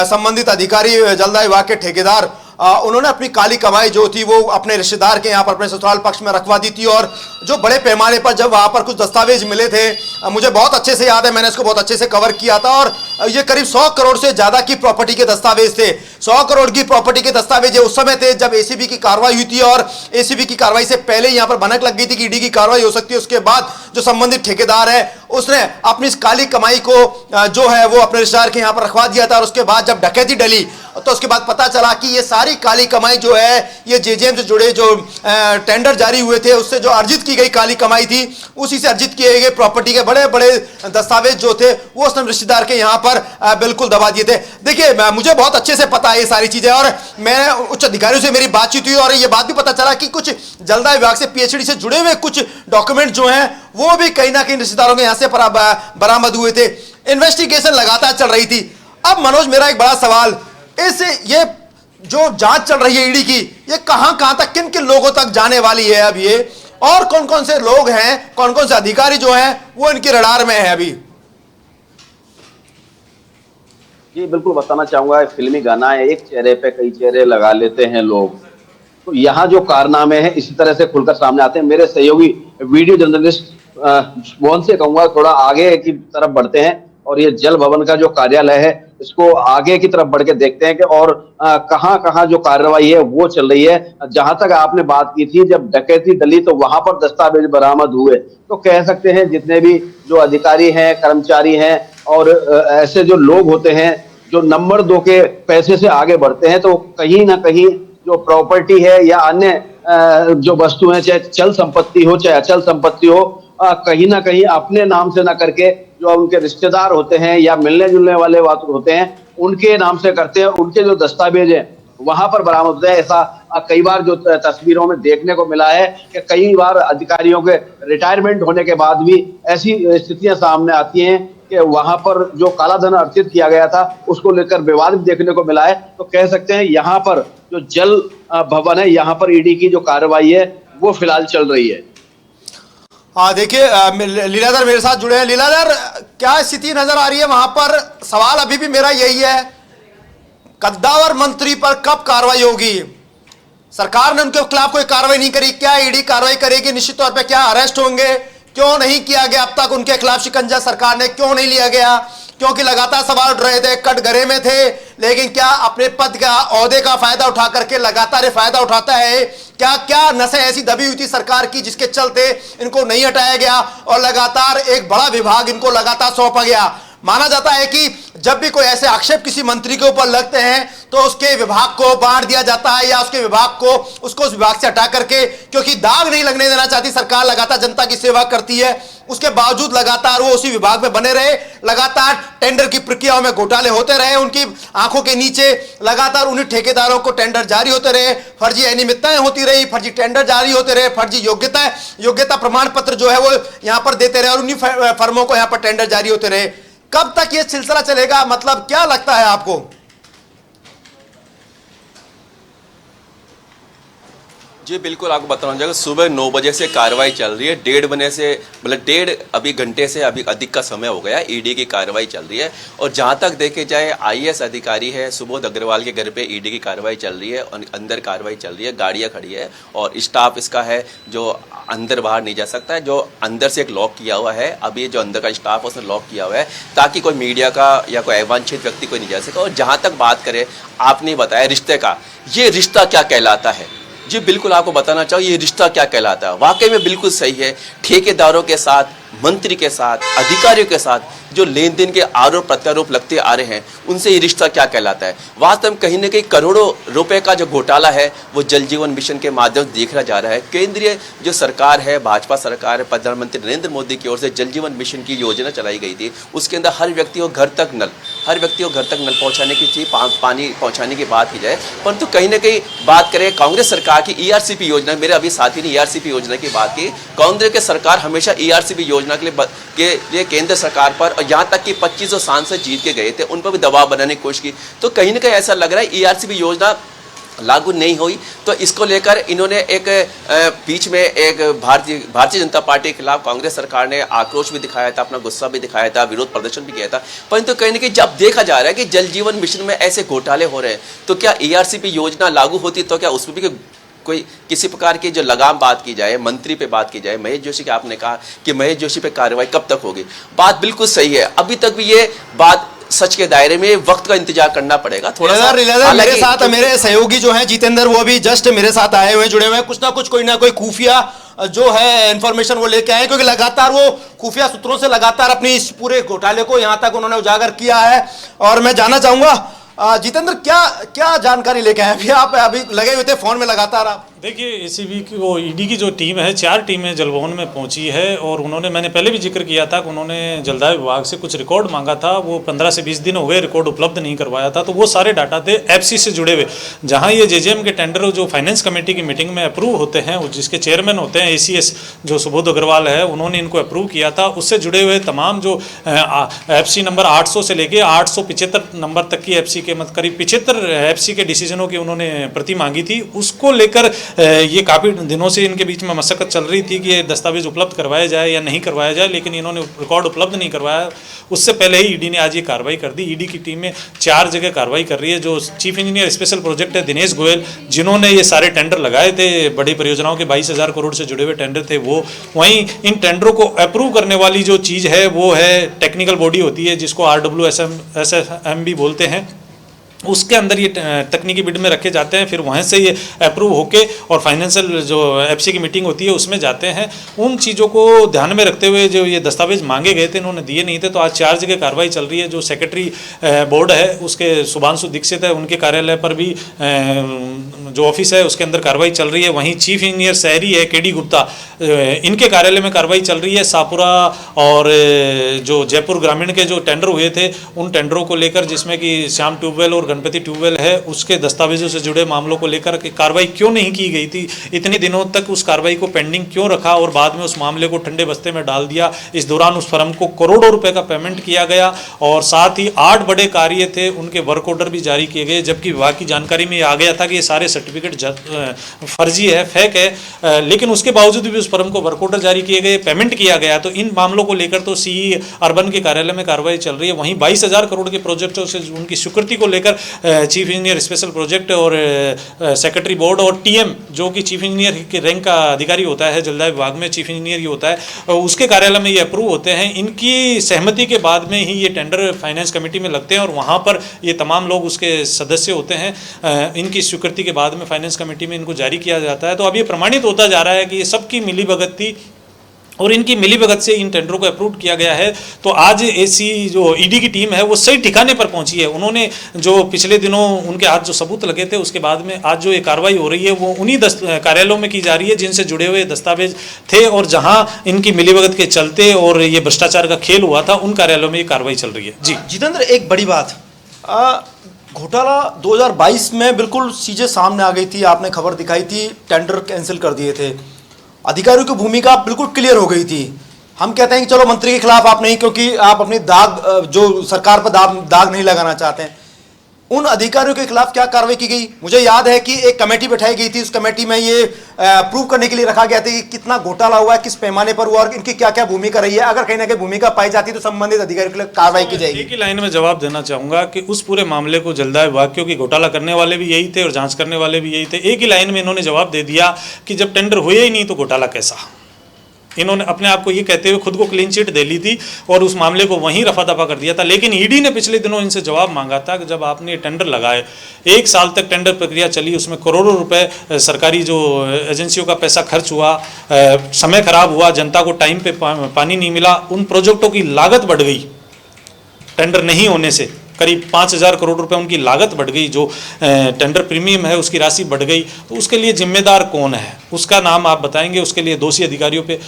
संबंधित अधिकारी, जलदाय विभाग के ठेकेदार, उन्होंने अपनी काली कमाई जो थी वो अपने रिश्तेदार के यहाँ पर अपने ससुराल पक्ष में रखवा दी थी। और जो बड़े पैमाने पर जब वहां पर कुछ दस्तावेज मिले थे, मुझे बहुत अच्छे से याद है, मैंने इसको बहुत अच्छे से कवर किया था, और ये करीब 100 करोड़ से ज्यादा की प्रॉपर्टी के दस्तावेज थे। 100 करोड़ की प्रॉपर्टी के दस्तावेज उस समय थे जब एसीबी की कार्रवाई हुई थी, और एसीबी की कार्रवाई से पहले यहाँ पर भनक लग गई थी कि ईडी की कार्रवाई हो सकती है। उसके बाद जो संबंधित ठेकेदार है उसने अपनी इस काली कमाई को जो है वो अपने रिश्तेदार के यहाँ पर रखवा दिया था। और उसके बाद जब डकैती डली तो उसके बाद पता चला कि ये सारी काली कमाई जो है ये जेजेएम से जुड़े जो टेंडर जारी हुए थे उससे जो अर्जित की गई काली कमाई थी, उसी से अर्जित किए गए प्रॉपर्टी के बड़े बड़े दस्तावेज जो थे वो उसने रिश्तेदार के यहाँ पर बिल्कुल दबा दिए थे। देखिए मुझे बहुत अच्छे से पता है ये सारी चीजें, और मैं उच्च अधिकारियों से मेरी बातचीत हुई और ये बात भी पता चला कि कुछ जलदाय विभाग से पीएचडी से जुड़े हुए कुछ डॉक्यूमेंट जो हैं वो भी कहीं ना कहीं रिश्तेदारों के यहाँ से बरामद हुए थे। इन्वेस्टिगेशन लगातार चल रही थी। अब मनोज, मेरा एक बड़ा सवाल, ये जो जांच चल रही है ईडी की, ये कहां तक, किन किन लोगों तक जाने वाली है अब ये, और कौन कौन से लोग हैं, कौन कौन से अधिकारी जो हैं वो इनके रडार में है अभी? जी बिल्कुल बताना चाहूंगा, फिल्मी गाना है, एक चेहरे पे कई चेहरे लगा लेते हैं लोग। तो यहाँ जो कारनामे हैं इसी तरह से खुलकर सामने आते हैं। मेरे सहयोगी वीडियो जर्नलिस्ट मोहन से कहूंगा थोड़ा आगे की तरफ बढ़ते हैं और ये जल भवन का जो कार्यालय है इसको आगे की तरफ बढ़ के देखते हैं कि और कहां कहां जो कार्रवाई है वो चल रही है। जहां तक आपने बात की थी, जब डकैती डली तो वहां पर दस्तावेज बरामद हुए, तो कह सकते हैं जितने भी जो अधिकारी हैं, कर्मचारी हैं और ऐसे जो लोग होते हैं जो नंबर 2 के पैसे से आगे बढ़ते हैं, तो कहीं ना कहीं जो प्रॉपर्टी है या अन्य जो वस्तु है, चाहे चल संपत्ति हो चाहे अचल संपत्ति हो, कहीं ना कहीं अपने नाम से ना करके जो उनके रिश्तेदार होते हैं या मिलने जुलने वाले होते हैं उनके नाम से करते हैं। उनके जो दस्तावेज हैं वहां पर बरामद होते हैं। ऐसा कई बार जो तस्वीरों में देखने को मिला है कि कई बार अधिकारियों के रिटायरमेंट होने के बाद भी ऐसी स्थितियां सामने आती हैं कि वहां पर जो काला धन अर्जित किया गया था उसको लेकर विवाद भी देखने को मिला है। तो कह सकते हैं यहाँ पर जो जल भवन है, यहाँ पर ईडी की जो कार्रवाई है वो फिलहाल चल रही है। हाँ देखिए, लीलाधर मेरे साथ जुड़े हैं। लीलाधर, क्या स्थिति नजर आ रही है वहां पर? सवाल अभी भी मेरा यही है, कद्दावर मंत्री पर कब कार्रवाई होगी? सरकार ने उनके खिलाफ कोई कार्रवाई नहीं करी, क्या ईडी कार्रवाई करेगी? निश्चित तौर पे क्या अरेस्ट होंगे? क्यों नहीं किया गया अब तक उनके खिलाफ शिकंजा? सरकार ने क्यों नहीं लिया गया? क्योंकि लगातार सवाल उठ रहे थे, कटघरे में थे, लेकिन क्या अपने पद का, ओहदे का फायदा उठा करके लगातार फायदा उठाता है? क्या नसें ऐसी दबी हुई थी सरकार की जिसके चलते इनको नहीं हटाया गया और लगातार एक बड़ा विभाग इनको लगातार सौंपा गया? माना जाता है कि जब भी कोई ऐसे आक्षेप किसी मंत्री के ऊपर लगते हैं तो उसके विभाग को बांट दिया जाता है या उसके विभाग को उसको उस विभाग से हटा करके, क्योंकि दाग नहीं लगने देना चाहती सरकार, लगातार जनता की सेवा करती है, उसके बावजूद लगातार वो उसी विभाग में बने रहे, लगातार टेंडर की प्रक्रियाओं में घोटाले होते रहे, उनकी आंखों के नीचे लगातार उन्हीं ठेकेदारों को टेंडर जारी होते रहे, फर्जी अनियमितताएं होती रही, फर्जी टेंडर जारी होते रहे, फर्जी योग्यता प्रमाण पत्र जो है वो यहां पर देते रहे और उन्हीं फर्मों को यहां पर टेंडर जारी होते रहे। कब तक ये सिलसिला चलेगा, मतलब क्या लगता है आपको? जी बिल्कुल, आपको बताना चाहूँगा सुबह 9 बजे से कार्रवाई चल रही है, 1:30 बजे से मतलब 1.5 घंटे से अभी अधिक का समय हो गया, ईडी की कार्रवाई चल रही है। और जहाँ तक देखे जाए आईएएस अधिकारी है सुबोध अग्रवाल के घर पे ईडी की कार्रवाई चल रही है और अंदर कार्रवाई चल रही है, गाड़ियाँ खड़ी है और स्टाफ इसका है जो अंदर बाहर नहीं जा सकता है, जो अंदर से एक लॉक किया हुआ है। अभी जो अंदर का स्टाफ है उसने लॉक किया हुआ है ताकि कोई मीडिया का या कोई अवांछित व्यक्ति कोई नहीं जा सके। और जहाँ तक बात करें, आपने बताया रिश्ते का, ये रिश्ता क्या कहलाता है? जी बिल्कुल, आपको बताना चाहूँ ये रिश्ता क्या कहलाता है। वाकई में बिल्कुल सही है, ठेकेदारों के साथ, मंत्री के साथ, अधिकारियों के साथ जो लेन देन के आरोप प्रत्यारोप लगते आ रहे हैं, उनसे ये रिश्ता क्या कहलाता है। वास्तव में कहीं न कहीं करोड़ों रुपए का जो घोटाला है वो जल जीवन मिशन के माध्यम से देखा जा रहा है। केंद्रीय जो सरकार है, भाजपा सरकार है, प्रधानमंत्री नरेंद्र मोदी की ओर से जल जीवन मिशन की योजना चलाई गई थी। उसके अंदर हर व्यक्ति को घर तक नल पहुँचाने की चाहिए, पानी पहुँचाने की बात की जाए। परंतु कहीं न कहीं बात करें कांग्रेस सरकार की ERCP योजना, मेरे अभी साथी ने ERCP योजना की बात की, कांग्रेस की सरकार हमेशा ERCP योजना के लिए केंद्र सरकार पर, यहाँ तक कि 2500 सांसद जीत के गए थे, उन पर भी दबाव बनाने की कोशिश की। तो कहीं ना कहीं ऐसा लग रहा है ERCP योजना लागू नहीं हुई, तो इसको लेकर इन्होंने एक बीच में एक भारतीय जनता पार्टी के खिलाफ कांग्रेस सरकार ने आक्रोश भी दिखाया था, अपना गुस्सा भी दिखाया था, विरोध प्रदर्शन भी किया था। परंतु कहीं ना कहीं जब देखा जा रहा है कि जल जीवन मिशन में ऐसे घोटाले हो रहे हैं, तो क्या ERCP योजना लागू होती तो क्या उसमें भी कोई किसी प्रकार की जो लगाम बात की जाए, मंत्री पे बात की जाए, महेश जोशी के आपने कहा कि महेश जोशी पे कार्रवाई कब तक होगी, बात बिल्कुल सही है। अभी तक भी ये बात सच के दायरे में, वक्त का इंतजार करना पड़ेगा थोड़ा सा। मेरे साथ मेरे सहयोगी जो हैं जितेंद्र, वो अभी जस्ट मेरे साथ आए हुए, जुड़े हुए हैं, कुछ ना कुछ कोई ना कोई खुफिया जो है इंफॉर्मेशन वो लेके आए, क्योंकि लगातार वो खुफिया सूत्रों से लगातार अपनी इस पूरे घोटाले को यहां तक उन्होंने उजागर किया है। और मैं जानना चाहूंगा जितेंद्र, क्या जानकारी लेके आए? आप अभी लगे हुए थे फोन में लगातार आप। देखिए, एसीबी की वो ईडी की जो टीम है, 4 टीमें जलभवन में पहुंची है और उन्होंने, मैंने पहले भी जिक्र किया था कि उन्होंने जलदाय विभाग से कुछ रिकॉर्ड मांगा था, वो 15 से 20 दिन हो गए रिकॉर्ड उपलब्ध नहीं करवाया था। तो वो सारे डाटा थे एफसी से जुड़े हुए, जहां ये जेजेएम के टेंडर जो फाइनेंस कमेटी की मीटिंग में अप्रूव होते हैं, जिसके चेयरमैन होते हैं ACS जो सुबोध अग्रवाल है, उन्होंने इनको अप्रूव किया था। उससे जुड़े हुए तमाम जो एफसी नंबर 800 से लेके 875 नंबर तक की एफसी के मतलब करीब 75 एफसी के डिसीजनों की उन्होंने प्रति मांगी थी। उसको लेकर ये काफ़ी दिनों से इनके बीच में मशक्कत चल रही थी कि ये दस्तावेज उपलब्ध करवाया जाए या नहीं करवाया जाए, लेकिन इन्होंने रिकॉर्ड उपलब्ध नहीं करवाया। उससे पहले ही ईडी ने आज ये कार्रवाई कर दी। ईडी की टीम में 4 जगह कार्रवाई कर रही है। जो चीफ इंजीनियर स्पेशल प्रोजेक्ट है दिनेश गोयल, जिन्होंने ये सारे टेंडर लगाए थे, बड़ी परियोजनाओं के 22,000 करोड़ से जुड़े हुए टेंडर थे वो, वहीं इन टेंडरों को अप्रूव करने वाली जो चीज़ है वो है टेक्निकल बॉडी होती है, जिसको RWSM भी बोलते हैं। उसके अंदर ये तकनीकी बिड में रखे जाते हैं, फिर वहाँ से ये अप्रूव होके और फाइनेंशियल जो एफसी की मीटिंग होती है उसमें जाते हैं। उन चीज़ों को ध्यान में रखते हुए जो ये दस्तावेज मांगे गए थे इन्होंने दिए नहीं थे, तो आज 4 जगह कार्रवाई चल रही है। जो सेक्रेटरी बोर्ड है उसके शुभांशु दीक्षित है, उनके कार्यालय पर भी जो ऑफिस है उसके अंदर कार्रवाई चल रही है। वहीं चीफ इंजीनियर शहरी है KD गुप्ता, इनके कार्यालय में कार्रवाई चल रही है। शाहपुरा और जो जयपुर ग्रामीण के जो टेंडर हुए थे उन टेंडरों को लेकर, जिसमें कि श्याम ट्यूबवेल और गणपति ट्यूबवेल है, उसके दस्तावेजों से जुड़े मामलों को लेकर कि कार्रवाई क्यों नहीं की गई थी, इतने दिनों तक उस कार्रवाई को पेंडिंग क्यों रखा और बाद में उस मामले को ठंडे बस्ते में डाल दिया। इस दौरान उस फर्म को करोड़ों रुपए का पेमेंट किया गया और साथ ही 8 बड़े कार्य थे, उनके वर्क ऑर्डर भी जारी किए गए, जबकि विभाग की जानकारी में आ गया था कि ये सारे सर्टिफिकेट फर्जी है, फेक है, लेकिन उसके बावजूद भी उस फर्म को वर्क ऑर्डर जारी किए गए, पेमेंट किया गया। तो इन मामलों को लेकर तो CE अर्बन के कार्यालय में कार्रवाई चल रही है। वहीं 22,000 करोड़ के प्रोजेक्टों से उनकी स्वीकृति को लेकर चीफ इंजीनियर स्पेशल प्रोजेक्ट और सेक्रेटरी बोर्ड और TM जो कि चीफ इंजीनियर के रैंक का अधिकारी होता है, जलदाय विभाग में चीफ इंजीनियर ही होता है, उसके कार्यालय में ये अप्रूव होते हैं। इनकी सहमति के बाद में ही ये टेंडर फाइनेंस कमेटी में लगते हैं और वहाँ पर ये तमाम लोग उसके सदस्य होते हैं। इनकी स्वीकृति के बाद में फाइनेंस कमेटी में इनको जारी किया जाता है। तो अब ये प्रमाणित होता जा रहा है कि ये सबकी मिलीभगत थी और इनकी मिलीभगत से इन टेंडरों को अप्रूव किया गया है। तो आज ऐसी जो ईडी की टीम है वो सही ठिकाने पर पहुंची है। उन्होंने जो पिछले दिनों उनके हाथ जो सबूत लगे थे उसके बाद में आज जो ये कार्रवाई हो रही है वो उन्हीं कार्यालयों में की जा रही है जिनसे जुड़े हुए दस्तावेज थे और जहां इनकी मिलीभगत के चलते और ये भ्रष्टाचार का खेल हुआ था उन कार्यालयों में ये कार्रवाई चल रही है। जी जितेंद्र, एक बड़ी बात, घोटाला 2022 में बिल्कुल चीजें सामने आ गई थी, आपने खबर दिखाई थी, टेंडर कैंसिल कर दिए थे, अधिकारियों की भूमिका बिल्कुल क्लियर हो गई थी। हम कहते हैं कि चलो मंत्री के खिलाफ आप नहीं, क्योंकि आप अपनी दाग जो सरकार पर दाग नहीं लगाना चाहते हैं। उन अधिकारियों के खिलाफ क्या कार्रवाई की गई? मुझे याद है कि एक कमेटी बैठाई गई थी, उस कमेटी में ये प्रूव करने के लिए रखा गया था कि कितना घोटाला हुआ है, किस पैमाने पर हुआ और इनकी क्या क्या भूमिका रही है। अगर कहीं ना कहीं भूमिका पाई जाती तो संबंधित अधिकारियों के लिए कार्रवाई की जाएगी। एक ही लाइन में जवाब देना चाहूंगा कि उस पूरे मामले को जल्दाई विभाग, क्योंकि घोटाला करने वाले भी यही थे और जांच करने वाले भी यही थे, एक ही लाइन में इन्होंने जवाब दे दिया कि जब टेंडर हुए ही नहीं तो घोटाला कैसा। इन्होंने अपने आप को ये कहते हुए खुद को क्लीन चिट दे ली थी और उस मामले को वहीं रफा दफा कर दिया था। लेकिन ईडी ने पिछले दिनों इनसे जवाब मांगा था कि जब आपने टेंडर लगाए, 1 साल तक टेंडर प्रक्रिया चली, उसमें करोड़ों रुपए सरकारी जो एजेंसियों का पैसा खर्च हुआ, समय खराब हुआ, जनता को टाइम पे पानी नहीं मिला, उन प्रोजेक्टों की लागत बढ़ गई। टेंडर नहीं होने से करीब 5,000 करोड़ रुपए उनकी लागत बढ़ गई, जो टेंडर प्रीमियम है उसकी राशि बढ़ गई। तो उसके लिए जिम्मेदार कौन है, उसका नाम आप बताएंगे, उसके लिए दोषी अधिकारियों पे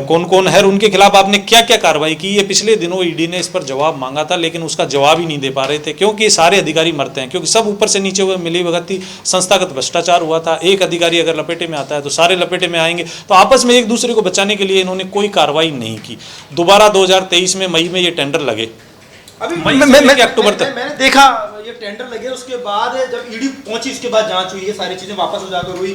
कौन कौन है, उनके खिलाफ आपने क्या क्या कार्रवाई की। ये पिछले दिनों ईडी ने इस पर जवाब मांगा था लेकिन उसका जवाब ही नहीं दे पा रहे थे, क्योंकि सारे अधिकारी मरते हैं, क्योंकि सब ऊपर से नीचे हुए मिलीभगत थी, संस्थागत भ्रष्टाचार हुआ था। एक अधिकारी अगर लपेटे में आता है तो सारे लपेटे में आएंगे। तो आपस में एक दूसरे को बचाने के लिए इन्होंने कोई कार्रवाई नहीं की। दोबारा 2023 में मई में ये टेंडर लगे, अभी अक्टूबर तक मैंने देखा ये टेंडर लगे, उसके बाद जब ईडी पहुंची उसके बाद जांच हुई, ये सारी चीजें वापस उजागर हुई।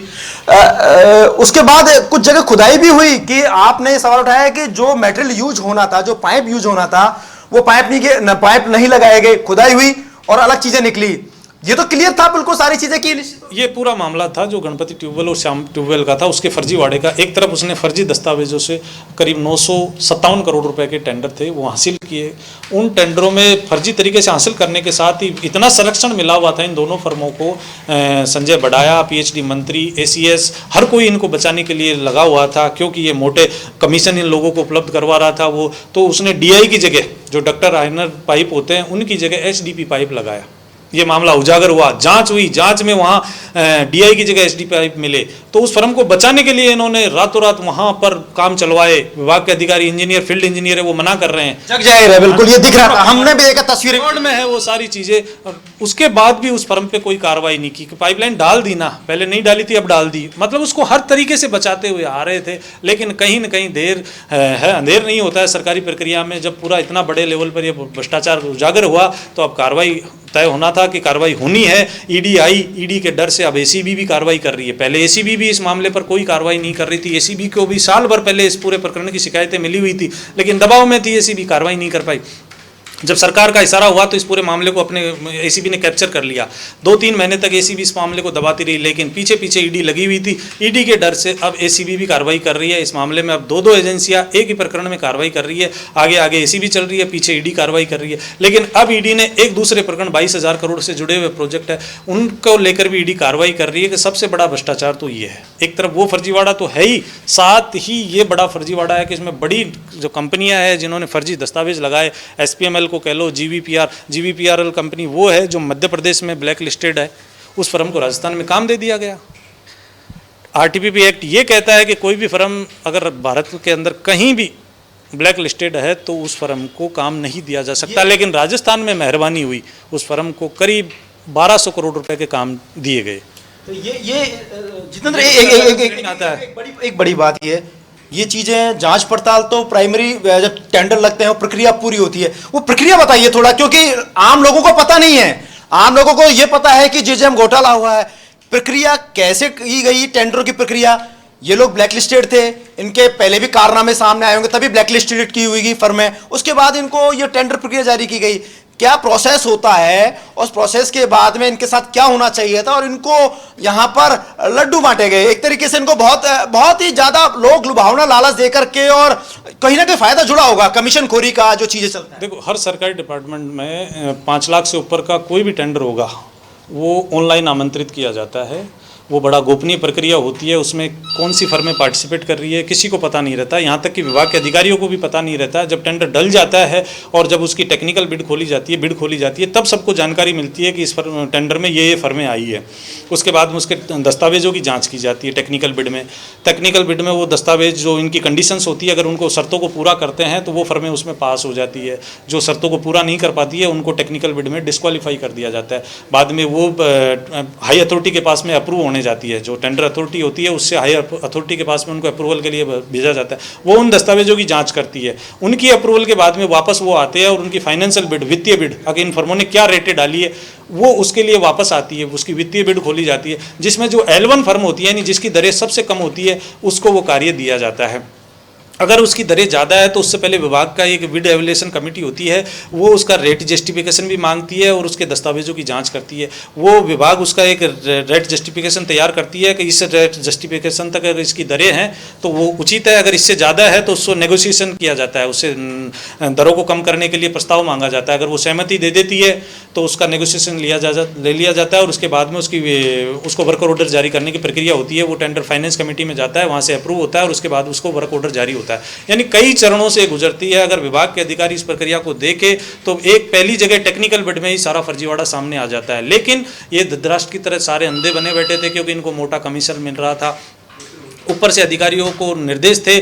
उसके बाद कुछ जगह खुदाई भी हुई कि आपने सवाल उठाया कि जो मटेरियल यूज होना था, जो पाइप यूज होना था, वो पाइप नहीं लगाए गए, खुदाई हुई और अलग चीजें निकली। ये तो क्लियर था बिल्कुल सारी चीजें की। ये पूरा मामला था जो गणपति ट्यूबवेल और श्याम ट्यूबवेल का था, उसके फर्जीवाड़े का। एक तरफ उसने फर्जी दस्तावेजों से करीब 957 करोड़ रुपए के टेंडर थे वो हासिल किए। उन टेंडरों में फर्जी तरीके से हासिल करने के साथ ही इतना संरक्षण मिला हुआ था इन दोनों फर्मों को, संजय बड़ाया, पीएचडी मंत्री, एसीएस, हर कोई इनको बचाने के लिए लगा हुआ था, क्योंकि ये मोटे कमीशन इन लोगों को उपलब्ध करवा रहा था वो। तो उसने डीआई की जगह, जो डक्टर आयनर पाइप होते हैं, उनकी जगह एचडीपी पाइप लगाया। ये मामला उजागर हुआ, जांच हुई, जांच में वहाँ डीआई की जगह एचडी पाइप मिले। तो उस फर्म को बचाने के लिए इन्होंने रातों रात वहाँ पर काम चलवाए। विभाग के अधिकारी, इंजीनियर, फील्ड इंजीनियर है, वो मना कर रहे हैं। जग जाएगा बिल्कुल, ये दिख रहा था, हमने भी देखा तस्वीरें में है वो सारी चीजें। उसके बाद भी उस फर्म पे कोई कार्रवाई नहीं की। पाइपलाइन डाल दी ना, पहले नहीं डाली थी, अब डाल दी। मतलब उसको हर तरीके से बचाते हुए आ रहे थे। लेकिन कहीं न कहीं देर है, अंधेर नहीं होता है सरकारी प्रक्रिया में। जब पूरा इतना बड़े लेवल पर यह भ्रष्टाचार उजागर हुआ तो अब कार्रवाई तय होना था कि कार्रवाई होनी है। ईडी आई, ईडी के डर से अब एसीबी भी कार्रवाई कर रही है। पहले एसीबी भी इस मामले पर कोई कार्रवाई नहीं कर रही थी। एसीबी को भी साल भर पहले इस पूरे प्रकरण की शिकायतें मिली हुई थी, लेकिन दबाव में थी, एसीबी कार्रवाई नहीं कर पाई। जब सरकार का इशारा हुआ तो इस पूरे मामले को अपने एसीबी ने कैप्चर कर लिया। 2-3 महीने तक एसीबी इस मामले को दबाती रही, लेकिन पीछे पीछे ईडी लगी हुई थी। ईडी के डर से अब एसीबी भी कार्रवाई कर रही है इस मामले में। अब 2-2 एजेंसियां एक ही प्रकरण में कार्रवाई कर रही है। आगे आगे एसीबी चल रही है, पीछे ईडी कार्रवाई कर रही है। लेकिन अब ईडी ने एक दूसरे प्रकरण 22,000 करोड़ से जुड़े हुए प्रोजेक्ट है, उनको लेकर भी ईडी कार्रवाई कर रही है। कि सबसे बड़ा भ्रष्टाचार तो ये है, एक तरफ वो फर्जीवाड़ा तो है ही, साथ ही ये बड़ा फर्जीवाड़ा है कि इसमें बड़ी जो कंपनियां हैं जिन्होंने फर्जी दस्तावेज लगाए, एसपीएमएल को कह लो, जीवीपीआरएल कंपनी वो है जो मध्य प्रदेश में ब्लैक लिस्टेड है, उस फर्म को राजस्थान में काम दे दिया गया। आरटीपीपी एक्ट ये कहता है कि कोई भी फर्म अगर भारत के अंदर कहीं भी ब्लैक लिस्टेड है तो उस फर्म को काम नहीं दिया जा सकता। लेकिन राजस्थान में मेहरबानी हुई, उस फर्म को करीब 1200 करोड़ रुपए के काम दिए गए। तो ये जितेंद्र एक बड़ी बात ये चीजें जांच पड़ताल तो प्राइमरी जब टेंडर लगते हैं वो प्रक्रिया पूरी होती है, वो प्रक्रिया बताइए थोड़ा, क्योंकि आम लोगों को पता नहीं है। आम लोगों को ये पता है कि जेजेएम घोटाला हुआ है, प्रक्रिया कैसे की गई, टेंडरों की प्रक्रिया। ये लोग ब्लैकलिस्टेड थे, इनके पहले भी कारनामे सामने आए होंगे, तभी ब्लैकलिस्टेड की हुई फर्म है, उसके बाद इनको ये टेंडर प्रक्रिया जारी की गई। क्या प्रोसेस होता है, उस प्रोसेस के बाद में इनके साथ क्या होना चाहिए था, और इनको यहाँ पर लड्डू बांटे गए। एक तरीके से इनको बहुत ही ज्यादा लोग लुभावना लालच दे करके, और कहीं ना कहीं फायदा जुड़ा होगा कमीशन खोरी का, जो चीजें चलती हैं। देखो, हर सरकारी डिपार्टमेंट में 5 लाख से ऊपर का कोई भी टेंडर होगा वो ऑनलाइन आमंत्रित किया जाता है। वो बड़ा गोपनीय प्रक्रिया होती है। उसमें कौन सी फर्में पार्टिसिपेट कर रही है किसी को पता नहीं रहता, यहाँ तक कि विभाग के अधिकारियों को भी पता नहीं रहता। जब टेंडर डल जाता है और जब उसकी टेक्निकल बिड खोली जाती है, तब सबको जानकारी मिलती है कि इस टेंडर में ये फर्में आई है। उसके बाद में उसके दस्तावेजों की जाँच की जाती है टेक्निकल बिड में वो दस्तावेज जो इनकी कंडीशंस होती है, अगर उनको शर्तों को पूरा करते हैं तो वो फर्में उसमें पास हो जाती है। जो शर्तों को पूरा नहीं कर पाती है उनको टेक्निकल बिड में डिस्क्वालीफाई कर दिया जाता है। बाद में वो हाई अथॉरिटी के पास में अप्रूव होने जाती है। जो टेंडर अथॉरिटी होती है उससे हाई अथॉरिटी के पास में उनको अप्रूवल के लिए भेजा जाता है। वो उन दस्तावेजों की जांच करती है। उनकी अप्रूवल के बाद में वापस वो आते हैं और उनकी फाइनेंशियल बिड, वित्तीय बिड, अगर इन फर्मों ने क्या रेटें डाली है वो उसके लिए वापस आती है। उसकी वित्तीय बिड खोली जाती है, जिसमें जो L1 फर्म होती है यानी जिसकी दरें सबसे कम होती है उसको वो कार्य दिया जाता है। अगर उसकी दरें ज़्यादा है तो उससे पहले विभाग का एक बिड एवेल्यूएशन कमेटी होती है, वो उसका रेट जस्टिफिकेशन भी मांगती है और उसके दस्तावेजों की जांच करती है। वो विभाग उसका एक रेट जस्टिफिकेशन तैयार करती है कि इस रेट जस्टिफिकेशन तक अगर इसकी दरें हैं तो वो उचित है, अगर इससे ज़्यादा है तो उसको नेगोशिएशन किया जाता है, उससे दरों को कम करने के लिए प्रस्ताव मांगा जाता है। अगर वो सहमति दे देती है तो उसका नेगोशिएशन ले लिया जाता है और उसके बाद में उसको वर्क ऑर्डर जारी करने की प्रक्रिया होती है। वो टेंडर फाइनेंस कमेटी में जाता है, वहाँ से अप्रूव होता है और उसके बाद उसको वर्क ऑर्डर जारी होता है। यानी कई चरणों से गुजरती है। अगर विभाग के अधिकारी इस प्रक्रिया को देखे तो एक पहली जगह टेक्निकल बिड में ही सारा फर्जीवाड़ा सामने आ जाता है। लेकिन ये धृतराष्ट्र की तरह सारे अंधे बने बैठे थे क्योंकि इनको मोटा कमीशन मिल रहा था। ऊपर से अधिकारियों को निर्देश थे,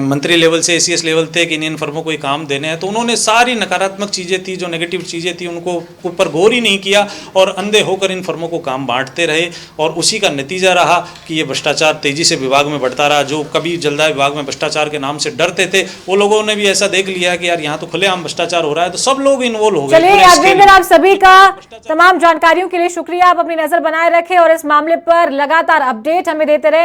मंत्री लेवल से ACS लेवल थे कि इन फर्मों को ये काम देने हैं, तो उन्होंने सारी नकारात्मक चीज़ें थी, जो नेगेटिव चीज़ें थी, उनको ऊपर गौर ही नहीं किया और अंधे होकर इन फर्मों को काम बांटते रहे। और उसी का नतीजा रहा कि ये भ्रष्टाचार तेज़ी से विभाग में बढ़ता रहा। जो कभी जलदाय विभाग में भ्रष्टाचार के नाम से डरते थे वो लोगों ने भी ऐसा देख लिया कि यार यहाँ तो खुलेआम भ्रष्टाचार हो रहा है, तो सब लोग इन्वॉल्व हो गए। चलिए यादवेंद्र, आप सभी का तमाम जानकारियों के लिए शुक्रिया। आप अपनी नजर बनाए रखें और इस मामले पर लगातार अपडेट हमें देते रहे।